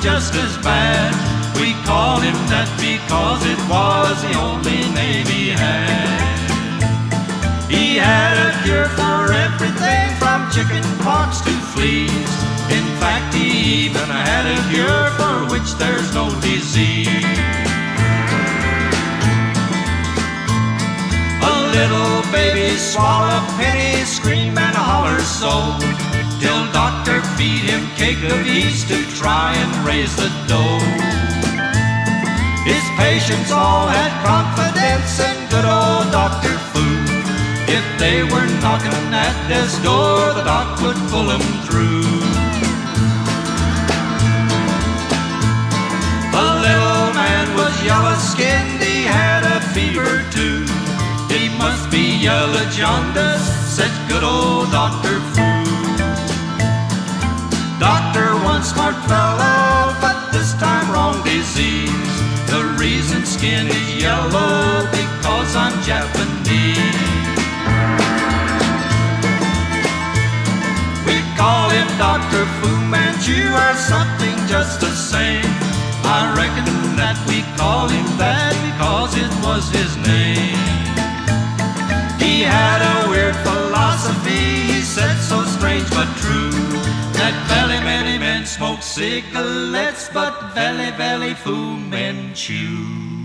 just as bad. We called him that because it was the only name he had. He had a cure for everything from chicken pox to fleas. In fact, he even had a cure for which there's no disease. A little baby swallow a penny, scream and holler so, till doctor feed him cake of yeast to try and raise the dough. His patients all had confidence in good old Dr. Fu. If they were knocking at death's door, the doc would pull them through. The little man was yellow-skinned, he had a fever too. He must be yellow jaundice, said good old Dr. Fu. Doctor, one smart fellow, but this time wrong disease. The reason skin is yellow, because I'm Japanese. We call him Dr. Fu Manchu or something just the same. I reckon that we call him that because it was his name. He had a weird philosophy, he said so strange but true, that many men smoke cigarettes, but Fu Manchu.